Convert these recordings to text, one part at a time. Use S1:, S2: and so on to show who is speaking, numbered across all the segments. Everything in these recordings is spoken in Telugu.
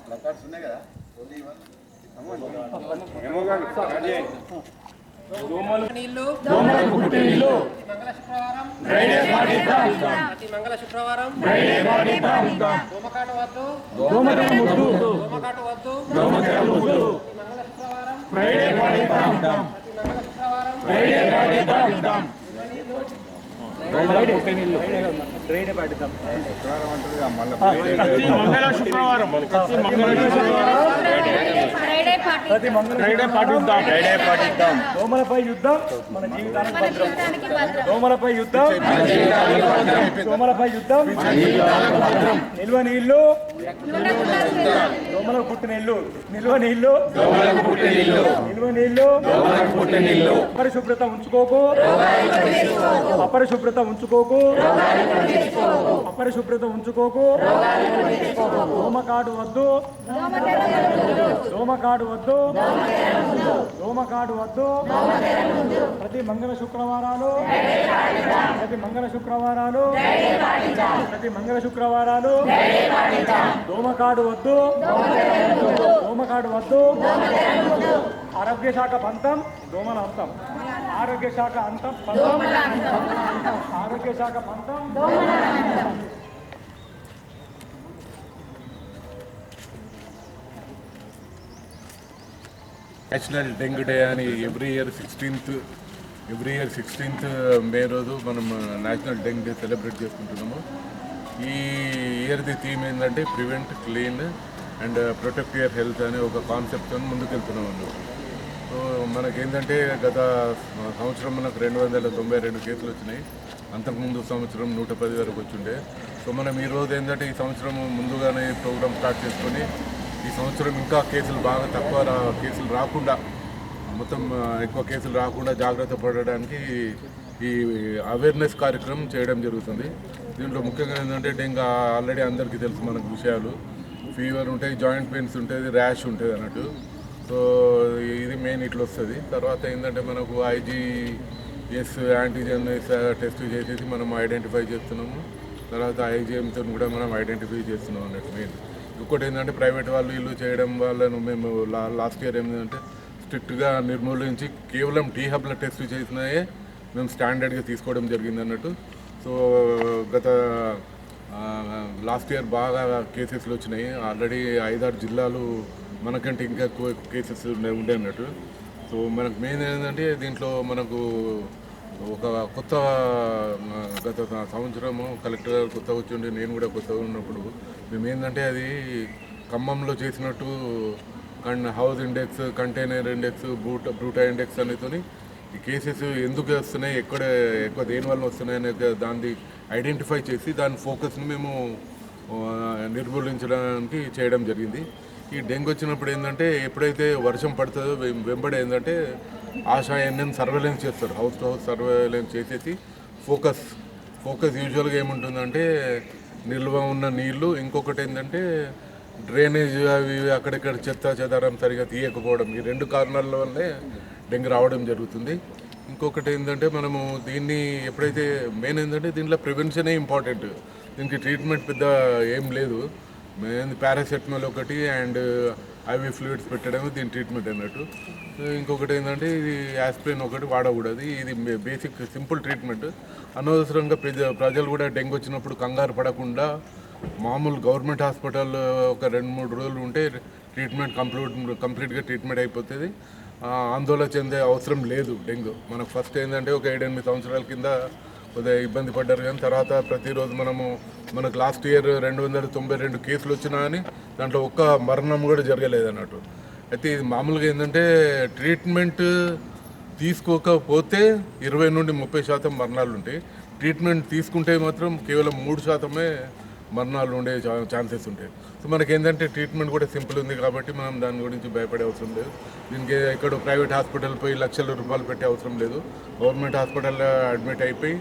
S1: ప్లకార్డ్స్ ఉన్నాయి కదా
S2: ప్రతి మంగళ శుక్రవారం దోమకాటు వద్దు మంగళ శుక్రవారం
S3: మంగళ శుక్రవారం దోమలపై యుద్ధం మన జీవితానికి భద్రం. దోమలపై యుద్ధం దోమలపై యుద్ధం నిల్వ నీళ్లు దోమలకు పుట్టిన ఇల్లు నిల్వ నీళ్లు నిల్వ నీళ్లు అపరిశుభ్రత ఉంచుకోకు అపరిశుభ్రత ఉంచుకోకు అపరిశుభ్రత ఉంచుకోకు దోమకాడు వద్దు దోమకాడు వద్దు దోమకాడు వద్దు ప్రతి మంగళ శుక్రవారాలు ప్రతి మంగళ శుక్రవారాలు ప్రతి మంగళ శుక్రవారాలు దోమకాడు వద్దు దోమకాడు వద్దు ఆరోగ్య శాఖ పంతం దోమల అంతం ఆరోగ్య శాఖ అంతం పంతం ఆరోగ్య శాఖ పంతం
S4: నేషనల్ డెంగ్యూ డే అని ఎవ్రీ ఇయర్ 16th మే రోజు మనం నేషనల్ డెంగ్యూ డే సెలబ్రేట్ చేసుకుంటున్నాము. ఈ ఇయర్ది థీమ్ ఏంటంటే prevent clean and protect your health అనే ఒక కాన్సెప్ట్తో ముందుకెళ్తున్నాం అన్నమాట. సో మనకేంటంటే గత సంవత్సరం మనకు 292 కేసులు వచ్చినాయి. అంతకుముందు సంవత్సరం 110 వరకు వచ్చిండే. సో మనం ఈరోజు ఏంటంటే ఈ సంవత్సరం ముందుగానే ప్రోగ్రామ్ స్టార్ట్ చేసుకొని ఈ సంవత్సరం ఇంకా కేసులు బాగా తక్కువ కేసులు రాకుండా మొత్తం ఎక్కువ కేసులు రాకుండా జాగ్రత్త పడడానికి ఈ అవేర్నెస్ కార్యక్రమం చేయడం జరుగుతుంది. దీంట్లో ముఖ్యంగా ఏంటంటే డెంగ్యూ ఆల్రెడీ అందరికీ తెలుసు మనకు విషయాలు. ఫీవర్ ఉంటాయి, జాయింట్ పెయిన్స్ ఉంటుంది, ర్యాష్ ఉంటుంది అన్నట్టు. సో ఇది మెయిన్ ఇట్లా వస్తుంది. తర్వాత ఏంటంటే మనకు IgS యాంటీజెన్ టెస్ట్ చేసేసి మనం ఐడెంటిఫై చేస్తున్నాము. తర్వాత IgMతో కూడా మనం ఐడెంటిఫై చేస్తున్నాం అన్నట్టు మెయిన్. ఇంకోటి ఏంటంటే ప్రైవేట్ వాళ్ళు ఇల్లు చేయడం వాళ్ళను మేము లాస్ట్ ఇయర్ ఏంటంటే స్ట్రిక్ట్గా నిర్మూలించి కేవలం టీ హబ్ల టెస్ట్ చేసినాయే మేము స్టాండర్డ్గా తీసుకోవడం జరిగింది అన్నట్టు. సో గత లాస్ట్ ఇయర్ బాగా కేసెస్లు వచ్చినాయి. ఆల్రెడీ 5-6 జిల్లాలు మనకంటే ఇంకా ఎక్కువ కేసెస్ ఉండే అన్నట్టు. సో మనకు మెయిన్ ఏంటంటే దీంట్లో మనకు ఒక కొత్త గత సంవత్సరము కలెక్టర్ గారు కొత్తగా వచ్చిండే, నేను కూడా కొత్తగా ఉన్నప్పుడు మేము ఏంటంటే అది ఖమ్మంలో చేసినట్టు house index, container index, Breteau index అనేతో ఈ కేసెస్ ఎందుకు వస్తున్నాయి, ఎక్కువ దేనివల్ల వస్తున్నాయి అనే దాన్ని ఐడెంటిఫై చేసి దాని ఫోకస్ని మేము నిర్మూలించడానికి చేయడం జరిగింది. ఈ డెంగ్యూ వచ్చినప్పుడు ఏంటంటే ఎప్పుడైతే వర్షం పడుతుందో వెంబడి ఏంటంటే ఆశా ఎన్ఎం సర్వేలెన్స్ చేస్తారు. హౌస్ టు హౌస్ సర్వేలెన్స్ చేసేసి ఫోకస్ యూజువల్గా ఏముంటుందంటే నిల్వ ఉన్న నీళ్లు, ఇంకొకటి ఏంటంటే డ్రైనేజ్ అవి అక్కడిక్కడ చెత్త చెదారం సరిగా తీయకపోవడం, ఈ 2 కారణాల వల్లే డెంగ్యూ రావడం జరుగుతుంది. ఇంకొకటి ఏంటంటే మనము దీన్ని ఎప్పుడైతే మెయిన్ ఏంటంటే దీంట్లో ప్రివెన్షనే ఇంపార్టెంట్. దీనికి ట్రీట్మెంట్ పెద్ద ఏం లేదు. మెయిన్ పారాసెటమాల్ ఒకటి అండ్ ఐవి ఫ్లూయిడ్స్ పెట్టడం దీని ట్రీట్మెంట్ అన్నట్టు. ఇంకొకటి ఏంటంటే ఇది యాస్ప్రిన్ ఒకటి వాడకూడదు. ఇది బేసిక్ సింపుల్ ట్రీట్మెంట్. అనవసరంగా ప్రజలు కూడా డెంగ్యూ వచ్చినప్పుడు కంగారు పడకుండా మామూలు గవర్నమెంట్ హాస్పిటల్ ఒక 2-3 రోజులు ఉంటే ట్రీట్మెంట్ కంప్లీట్గా ట్రీట్మెంట్ అయిపోతుంది. ఆందోళన చెందే అవసరం లేదు. డెంగ్యూ మనకు ఫస్ట్ ఏంటంటే ఒక 7-8 సంవత్సరాల కింద కొద్దిగా ఇబ్బంది పడ్డారు, కానీ తర్వాత ప్రతిరోజు మనకు లాస్ట్ ఇయర్ 292 కేసులు వచ్చినా కానీ దాంట్లో ఒక్క మరణం కూడా జరగలేదు అన్నట్టు. అయితే ఇది మామూలుగా ఏంటంటే ట్రీట్మెంట్ తీసుకోకపోతే 20-30% మరణాలు ఉంటాయి. ట్రీట్మెంట్ తీసుకుంటే మాత్రం కేవలం 3% మరణాలు ఉండే ఛాన్సెస్ ఉంటాయి. సో మనకి ఏంటంటే ట్రీట్మెంట్ కూడా సింపుల్ ఉంది కాబట్టి మనం దాని గురించి భయపడే అవసరం లేదు. దీనికి ఇక్కడ ప్రైవేట్ హాస్పిటల్ పోయి లక్షల రూపాయలు పెట్టే అవసరం లేదు. గవర్నమెంట్ హాస్పిటల్లో అడ్మిట్ అయిపోయి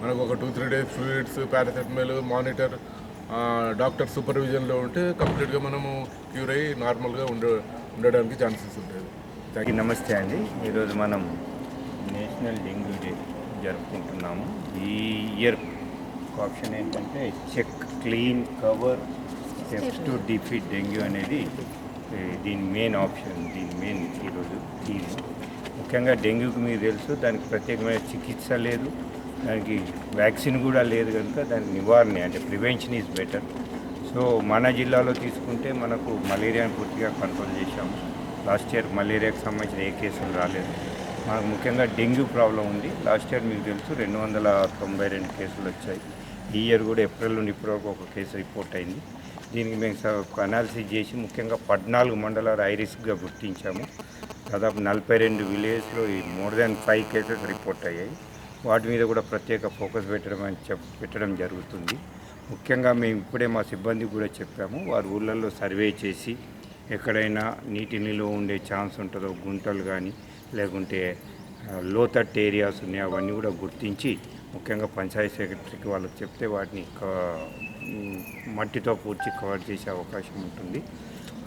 S4: మనకు ఒక 2-3 days fluids, paracetamol, monitor, doctor సూపర్విజన్లో ఉంటే కంప్లీట్గా మనము క్యూర్ అయ్యి నార్మల్గా ఉండడానికి ఛాన్సెస్ ఉంటాయి.
S5: నమస్తే అండి. ఈరోజు మనం నేషనల్ డెంగ్యూ డే జరుపుకుంటున్నాము. ఈ ఇయర్ ఆప్షన్ ఏంటంటే check, clean, cover, steps to defeat dengue అనేది దీని మెయిన్ ఆప్షన్, దీని మెయిన్ ఈరోజు థీమ్. ముఖ్యంగా డెంగ్యూకి మీకు తెలుసు, దానికి ప్రత్యేకమైన చికిత్స లేదు, దానికి వ్యాక్సిన్ కూడా లేదు కనుక దానికి నివారణ అంటే ప్రివెన్షన్ ఈజ్ బెటర్. సో మన జిల్లాలో తీసుకుంటే మనకు మలేరియాని పూర్తిగా కంట్రోల్ చేశాము. లాస్ట్ ఇయర్ మలేరియాకి సంబంధించిన ఏ కేసులు రాలేదు. మనకు ముఖ్యంగా డెంగ్యూ ప్రాబ్లం ఉంది. లాస్ట్ ఇయర్ మీకు తెలుసు 292 కేసులు వచ్చాయి. ఈ ఇయర్ కూడా ఏప్రిల్ నుండి ఇప్పటివరకు ఒక కేసు రిపోర్ట్ అయింది. దీనికి మేము అనాలిసిస్ చేసి ముఖ్యంగా 14 మండలాలు హై రిస్క్గా గుర్తించాము. దాదాపు 42 విలేజ్లో మోర్ దాన్ 5 కేసెస్ రిపోర్ట్ అయ్యాయి. వాటి మీద కూడా ప్రత్యేక ఫోకస్ పెట్టడం జరుగుతుంది. ముఖ్యంగా మేము ఇప్పుడే మా సిబ్బందికి కూడా చెప్పాము, వారు ఊళ్ళల్లో సర్వే చేసి ఎక్కడైనా నీటి నిల్వ ఉండే ఛాన్స్ ఉంటుందో, గుంటలు కానీ లేకుంటే లోతట్టు ఏరియాస్ ఉన్నాయి, అవన్నీ కూడా గుర్తించి ముఖ్యంగా పంచాయతీ సెక్రటరీకి వాళ్ళకి చెప్తే వాటిని మట్టితో పూడ్చి కవర్ చేసే అవకాశం ఉంటుంది.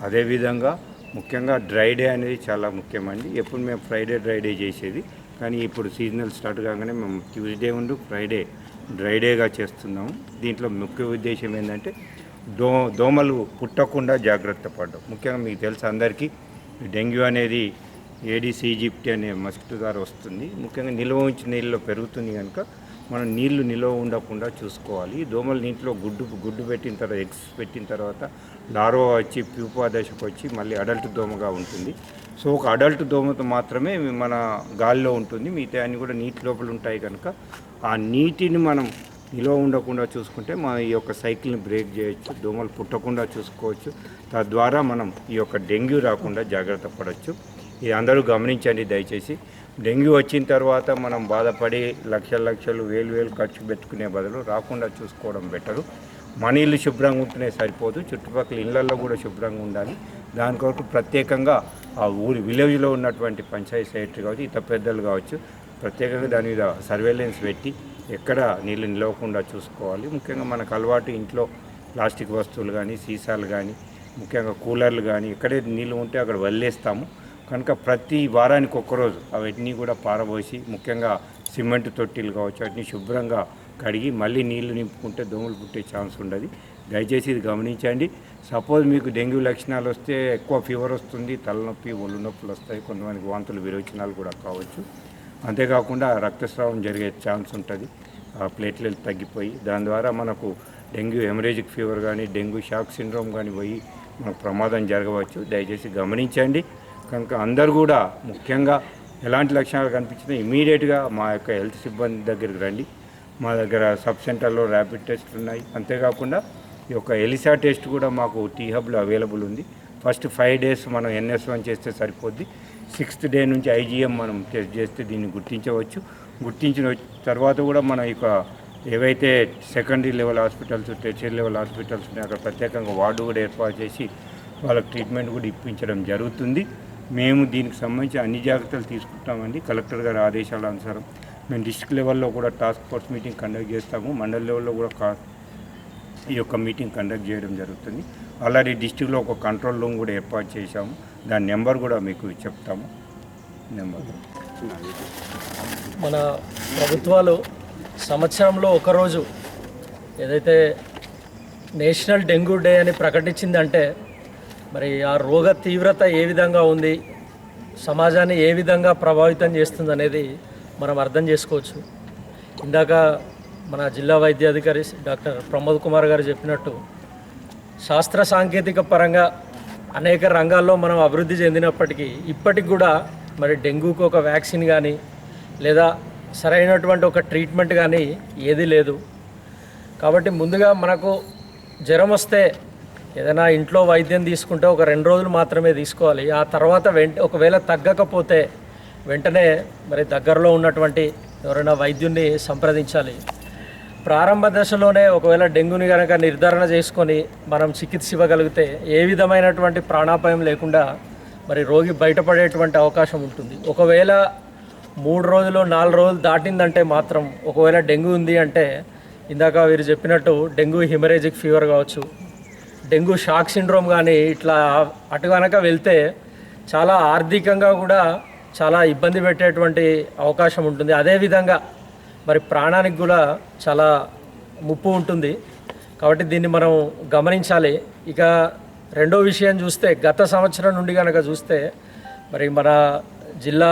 S5: అదేవిధంగా ముఖ్యంగా డ్రై డే అనేది చాలా ముఖ్యమండి. ఎప్పుడు మేము ఫ్రైడే డ్రై డే చేసేది, కానీ ఇప్పుడు సీజనల్ స్టార్ట్ కాగానే మేము ట్యూస్డే ఫ్రైడే డ్రై డేగా చేస్తున్నాము. దీంట్లో ముఖ్య ఉద్దేశం ఏంటంటే దోమలు పుట్టకుండా జాగ్రత్త పడడం. ముఖ్యంగా మీకు తెలుసు అందరికీ డెంగ్యూ అనేది ఏడిస్ ఈజిప్టి అనే మస్కిటో ద్వారా వస్తుంది. ముఖ్యంగా నిల్వ ఉంచిన నీళ్ళలో పెరుగుతుంది కనుక మనం నీళ్లు నిల్వ ఉండకుండా చూసుకోవాలి. దోమలు నీటిలో గుడ్డు పెట్టిన తర్వాత, ఎగ్స్ పెట్టిన తర్వాత లార్వా వచ్చి ప్యూపా దశకు వచ్చి మళ్ళీ అడల్ట్ దోమగా ఉంటుంది. సో ఒక అడల్ట్ దోమతో మాత్రమే మన గాలిలో ఉంటుంది, మిగతా అన్నీ కూడా నీటి లోపల ఉంటాయి కనుక ఆ నీటిని మనం నిల్వ ఉండకుండా చూసుకుంటే మన ఈ యొక్క సైకిల్ని బ్రేక్ చేయొచ్చు, దోమలు పుట్టకుండా చూసుకోవచ్చు. తద్వారా మనం ఈ యొక్క డెంగ్యూ రాకుండా జాగ్రత్త పడవచ్చు. ఇది అందరూ గమనించండి దయచేసి. డెంగ్యూ వచ్చిన తర్వాత మనం బాధపడి లక్షలు వేలు ఖర్చు పెట్టుకునే బదులు రాకుండా చూసుకోవడం బెటరు. మన ఇల్లు శుభ్రంగా ఉంటేనే సరిపోదు, చుట్టుపక్కల ఇళ్లలో కూడా శుభ్రంగా ఉండాలి. దాని కొరకు ప్రత్యేకంగా ఆ ఊరి విలేజ్లో ఉన్నటువంటి పంచాయతీ సెక్రటరీ కావచ్చు, ఇతర పెద్దలు కావచ్చు, ప్రత్యేకంగా దాని మీద సర్వేలెన్స్ పెట్టి ఎక్కడ నీళ్ళు నిలవకుండా చూసుకోవాలి. ముఖ్యంగా మనకు అలవాటు ఇంట్లో ప్లాస్టిక్ వస్తువులు కానీ, సీసాలు కానీ, ముఖ్యంగా కూలర్లు కానీ ఎక్కడే నీళ్ళు ఉంటే అక్కడ వదిలేస్తాము కనుక ప్రతి వారానికి ఒక్కరోజు అవన్నీ కూడా పారబోసి, ముఖ్యంగా సిమెంట్ తొట్టిలు కావచ్చు, వాటిని శుభ్రంగా కడిగి మళ్ళీ నీళ్లు నింపుకుంటే దోమలు పుట్టే ఛాన్స్ ఉండదు. దయచేసి ఇది గమనించండి. సపోజ్ మీకు డెంగ్యూ లక్షణాలు వస్తే ఎక్కువ ఫీవర్ వస్తుంది, తలనొప్పి, ఒళ్ళు నొప్పులు వస్తాయి, కొంతమందికి వాంతులు విరోచనాలు కూడా కావచ్చు. అంతేకాకుండా రక్తస్రావం జరిగే ఛాన్స్ ఉంటుంది, ప్లేట్లెట్ తగ్గిపోయి దాని ద్వారా మనకు డెంగ్యూ హెమరేజిక్ ఫీవర్ కానీ, డెంగ్యూ షాక్ సిండ్రోమ్ కానీ పోయి మనకు ప్రమాదం జరగవచ్చు. దయచేసి గమనించండి. కనుక అందరూ కూడా ముఖ్యంగా ఎలాంటి లక్షణాలు కనిపించినా ఇమీడియట్గా మా యొక్క హెల్త్ సిబ్బంది దగ్గరికి రండి. మా దగ్గర సబ్ సెంటర్లో ర్యాపిడ్ టెస్ట్ ఉన్నాయి. అంతేకాకుండా ఈ యొక్క ఎలిసా టెస్ట్ కూడా మాకు టీ హబ్లో అవైలబుల్ ఉంది. ఫస్ట్ 5 days మనం NS1 చేస్తే సరిపోద్ది. 6th day నుంచి IgM మనం టెస్ట్ చేస్తే దీన్ని గుర్తించవచ్చు. గుర్తించిన తర్వాత కూడా మన యొక్క ఏవైతే secondary level hospitals, tertiary level hospitals ఉన్నాయో అక్కడ ప్రత్యేకంగా వార్డు కూడా ఏర్పాటు చేసి వాళ్ళకి ట్రీట్మెంట్ కూడా ఇప్పించడం జరుగుతుంది. మేము దీనికి సంబంధించి అన్ని జాగ్రత్తలు తీసుకుంటామండి. కలెక్టర్ గారి ఆదేశాల అనుసారం మేము డిస్ట్రిక్ట్ లెవెల్లో కూడా టాస్క్ ఫోర్స్ మీటింగ్ కండక్ట్ చేస్తాము. మండల్ లెవెల్లో కూడా ఈ యొక్క మీటింగ్ కండక్ట్ చేయడం జరుగుతుంది. ఆల్రెడీ డిస్ట్రిక్ట్లో ఒక కంట్రోల్ రూమ్ కూడా ఏర్పాటు చేశాము. దాని నెంబర్ కూడా మీకు చెప్తాము. నెంబర్
S1: మన ప్రభుత్వాలు సంవత్సరంలో ఒకరోజు ఏదైతే నేషనల్ డెంగ్యూ డే అని ప్రకటించిందంటే మరి ఆ రోగ తీవ్రత ఏ విధంగా ఉంది, సమాజాన్ని ఏ విధంగా ప్రభావితం చేస్తుంది అనేది మనం అర్థం చేసుకోవచ్చు. ఇందాక మన జిల్లా వైద్యాధికారి డాక్టర్ ప్రమోద్ కుమార్ గారు చెప్పినట్టు శాస్త్ర సాంకేతిక పరంగా అనేక రంగాల్లో మనం అభివృద్ధి చెందినప్పటికీ ఇప్పటికి కూడా మరి డెంగ్యూకి ఒక వ్యాక్సిన్ కానీ లేదా సరైనటువంటి ఒక ట్రీట్మెంట్ కానీ ఏదీ లేదు. కాబట్టి ముందుగా మనకు జ్వరం వస్తే ఏదైనా ఇంట్లో వైద్యం తీసుకుంటే ఒక 2 రోజులు మాత్రమే తీసుకోవాలి. ఆ తర్వాత ఒకవేళ తగ్గకపోతే వెంటనే మరి దగ్గరలో ఉన్నటువంటి ఎవరైనా వైద్యున్ని సంప్రదించాలి. ప్రారంభ దశలోనే ఒకవేళ డెంగ్యూని కనుక నిర్ధారణ చేసుకొని మనం చికిత్స ఇవ్వగలిగితే ఏ విధమైనటువంటి ప్రాణాపాయం లేకుండా మరి రోగి బయటపడేటువంటి అవకాశం ఉంటుంది. ఒకవేళ 3 రోజులు 4 రోజులు దాటిందంటే మాత్రం ఒకవేళ డెంగ్యూ ఉంది అంటే ఇందాక వీరు చెప్పినట్టు డెంగ్యూ హెమరేజిక్ ఫీవర్ కావచ్చు, డెంగ్యూ షాక్ సిండ్రోమ్ కానీ ఇట్లా అటు కనుక వెళ్తే చాలా ఆర్థికంగా కూడా చాలా ఇబ్బంది పెట్టేటువంటి అవకాశం ఉంటుంది. అదేవిధంగా మరి ప్రాణానికి కూడా చాలా ముప్పు ఉంటుంది. కాబట్టి దీన్ని మనం గమనించాలి. ఇక రెండో విషయం చూస్తే గత సంవత్సరం నుండి కనుక చూస్తే మరి మన జిల్లా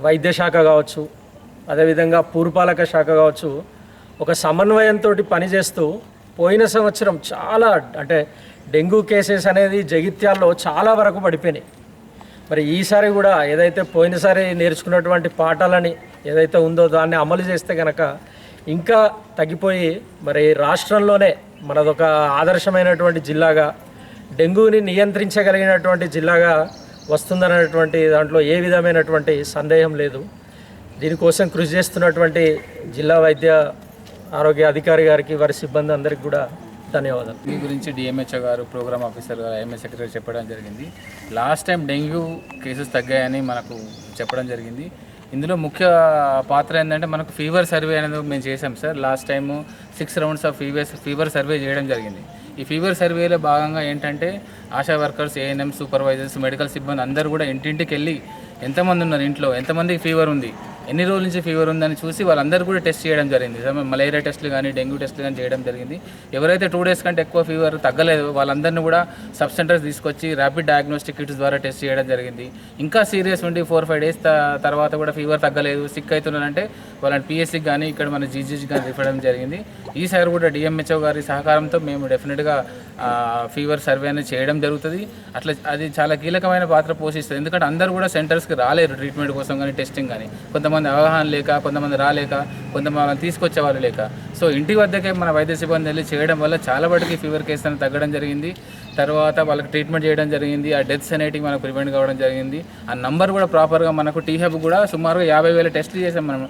S1: వైద్య శాఖ కావచ్చు, అదేవిధంగా పురపాలక శాఖ కావచ్చు, ఒక సమన్వయంతో పనిచేస్తూ పోయిన సంవత్సరం చాలా అంటే డెంగ్యూ కేసెస్ అనేది జగిత్యాల్లో చాలా వరకు పడిపోయినాయి. మరి ఈసారి కూడా ఏదైతే పోయినసారి నేర్చుకున్నటువంటి పాఠాలని ఏదైతే ఉందో దాన్ని అమలు చేస్తే కనుక ఇంకా తగ్గిపోయి మరి రాష్ట్రంలోనే మనదొక ఆదర్శమైనటువంటి జిల్లాగా డెంగ్యూని నియంత్రించగలిగినటువంటి జిల్లాగా వస్తుందనేటువంటి దాంట్లో ఏ విధమైనటువంటి సందేహం లేదు. దీనికోసం కృషి చేస్తున్నటువంటి జిల్లా వైద్య ఆరోగ్య అధికారి గారికి, వారి సిబ్బంది అందరికీ కూడా ధన్యవాదాలు.
S6: మీ గురించి డిఎంహెచ్ఓ గారు, ప్రోగ్రామ్ ఆఫీసర్ గారు, ఐఎంఏ సెక్రటరీ చెప్పడం జరిగింది. లాస్ట్ టైం డెంగ్యూ కేసెస్ తగ్గాయని మనకు చెప్పడం జరిగింది. ఇందులో ముఖ్య పాత్ర ఏంటంటే మనకు ఫీవర్ సర్వే అనేది మేము చేసాం sir. Last time 6 rounds of fever survey చేయడం జరిగింది. ఈ ఫీవర్ సర్వేలో భాగంగా ఏంటంటే ASHA workers, ANM, supervisors, medical సిబ్బంది అందరూ కూడా ఇంటింటికి వెళ్ళి ఎంతమంది ఉన్నారు ఇంట్లో, ఎంతమందికి ఫీవర్ ఉంది, ఎన్ని రోజుల నుంచి ఫీవర్ ఉందని చూసి వాళ్ళందరూ కూడా టెస్ట్ చేయడం జరిగింది. మలేరియా టెస్టులు కానీ డెంగ్యూ టెస్టులు కానీ చేయడం జరిగింది. ఎవరైతే 2 డేస్ కంటే ఎక్కువ ఫీవర్ తగ్గలేదు వాళ్ళందరినీ కూడా సబ్ సెంటర్స్ తీసుకొచ్చి ర్యాపిడ్ డయాగ్నోస్టిక్ కిట్స్ ద్వారా టెస్ట్ చేయడం జరిగింది. ఇంకా సీరియస్ ఉండి 4-5 డేస్ తర్వాత కూడా ఫీవర్ తగ్గలేదు, సిక్ అవుతున్నారంటే వాళ్ళని పిఎస్సికి కానీ ఇక్కడ మన జీజీకి కానీ రిఫర్ చేయడం జరిగింది. ఈసారి కూడా డిఎంహెచ్ఓ గారి సహకారంతో మేము డెఫినెట్గా ఫీవర్ సర్వే అనేది చేయడం జరుగుతుంది. అట్లా అది చాలా కీలకమైన పాత్ర పోషిస్తుంది. ఎందుకంటే అందరూ కూడా సెంటర్స్కి రాలేరు ట్రీట్మెంట్ కోసం కానీ టెస్టింగ్ కానీ. కొంతమంది అవగాహన లేక, కొంతమంది రాలేక, కొంతమంది తీసుకొచ్చే వాళ్ళు లేక. సో ఇంటి వద్దకే మన వైద్య సిబ్బంది వెళ్ళి చేయడం వల్ల చాలా వాటికి ఫీవర్ కేసు అనేది తగ్గడం జరిగింది. తర్వాత వాళ్ళకి ట్రీట్మెంట్ చేయడం జరిగింది. ఆ డెత్స్ అనేటివి మనకు ప్రివెంట్ కావడం జరిగింది. ఆ నంబర్ కూడా ప్రాపర్గా మనకు టీ హబ్ కూడా సుమారుగా 50,000 టెస్టులు చేసాం మనం.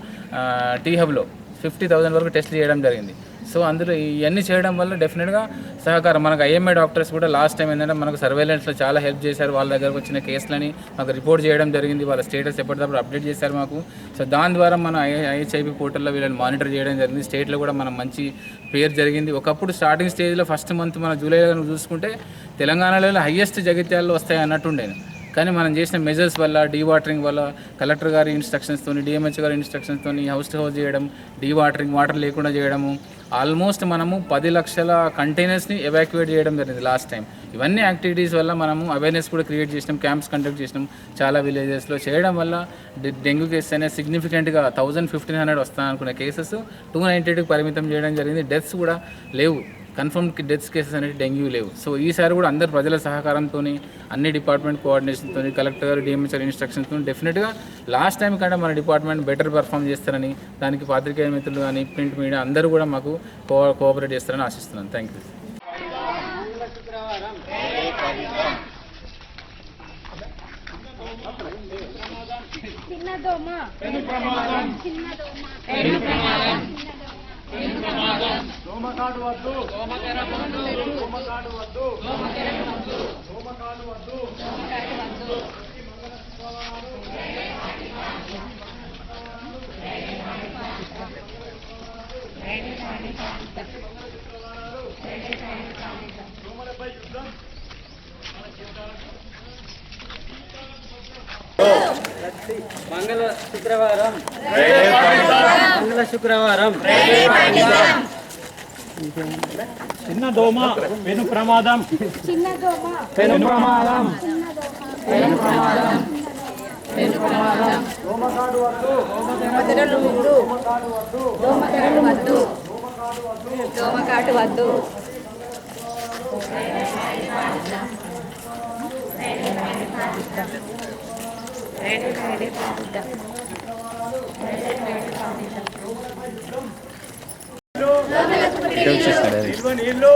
S6: టీ హబ్లో 50,000 వరకు టెస్టులు చేయడం జరిగింది. సో అందులో ఇవన్నీ చేయడం వల్ల డెఫినెట్గా సహకారం మనకు ఐఎంఏ డాక్టర్స్ కూడా లాస్ట్ టైం ఏంటంటే మనకు సర్వేలెన్స్లో చాలా హెల్ప్ చేశారు. వాళ్ళ దగ్గరకు వచ్చిన కేసులని మాకు రిపోర్ట్ చేయడం జరిగింది. వాళ్ళ స్టేటస్ ఎప్పటికప్పుడు అప్డేట్ చేశారు మాకు. సో దాని ద్వారా మన ఐహెచ్ఐపి పోర్టల్లో వీళ్ళని మానిటర్ చేయడం జరిగింది. స్టేట్లో కూడా మనం మంచి పేరు జరిగింది. ఒకప్పుడు స్టార్టింగ్ స్టేజ్లో ఫస్ట్ మంత్ మన జూలైలో చూసుకుంటే తెలంగాణలో హైయెస్ట్ జగిత్యాల్లో వస్తాయి అన్నట్టుండేది. కానీ మనం చేసిన మెజర్స్ వల్ల, డీవాటరింగ్ వల్ల, కలెక్టర్ గారి ఇన్స్ట్రక్షన్స్తో, డిఎంహెచ్ గారి ఇన్స్ట్రక్షన్స్తో హౌస్ టు హౌస్ చేయడం, డీవాటరింగ్, వాటర్ లేకుండా చేయడము, ఆల్మోస్ట్ మనము 10 లక్షల కంటైనర్స్ని ఎవాక్యుయేట్ చేయడం జరిగింది లాస్ట్ టైం. ఇవన్నీ యాక్టివిటీస్ వల్ల మనము అవేర్నెస్ కూడా క్రియేట్ చేసినాం, క్యాంప్స్ కండక్ట్ చేసినాం చాలా విలేజెస్లో. చేయడం వల్ల డెంగ్యూ కేసెస్ అనేది సిగ్నిఫికెంట్గా 1,000-1,500 వస్తాయనుకునే కేసెస్ 292కి పరిమితం చేయడం జరిగింది. డెత్స్ కూడా లేవు, కన్ఫర్మ్ డెత్స్ కేసెస్ అనేది డెంగ్యూ లేవు. సో ఈసారి కూడా అందరు ప్రజల సహకారంతో, అన్ని డిపార్ట్మెంట్ కోఆర్డినేషన్తో, కలెక్టర్ గారు, డిఎంహెచ్ఆర్ ఇన్స్ట్రక్షన్స్తో డెఫినెట్గా లాస్ట్ టైం కంటే మన డిపార్ట్మెంట్ బెటర్ పర్ఫామ్ చేస్తారని, దానికి పాత్రికేయ మిత్రులు కానీ ప్రింట్ మీడియా అందరూ కూడా మాకు కోఆపరేట్ చేస్తారని ఆశిస్తున్నాను. Thank you.
S3: దోమకాటు వద్దు, దోమకాటు వద్దు, దోమకాటు వద్దు. దోమలపై యుద్ధం.
S2: మంగళ శుక్రవారం
S3: చిన్న దోమ పెను ప్రమాదం, పెను ప్రమాదం, దోమకాటు వద్దు,
S7: దోమకాటు వద్దు.
S3: నీళ్ళు,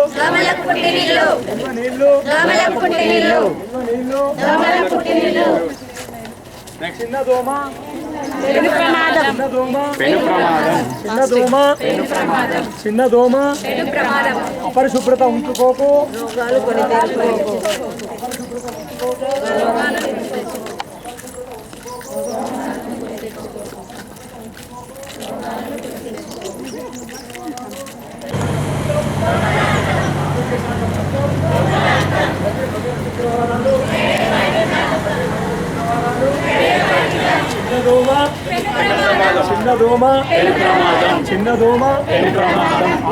S3: చిన్న దోమ, చిన్న దోమ, అపరిశుభ్రత ఉంచుకోకు. చిన్న దోమ, చిన్న దోమ చిన్న దోమ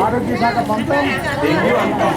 S3: ఆరోగ్య శాఖ పంతం డెంగ్యూ అంతం.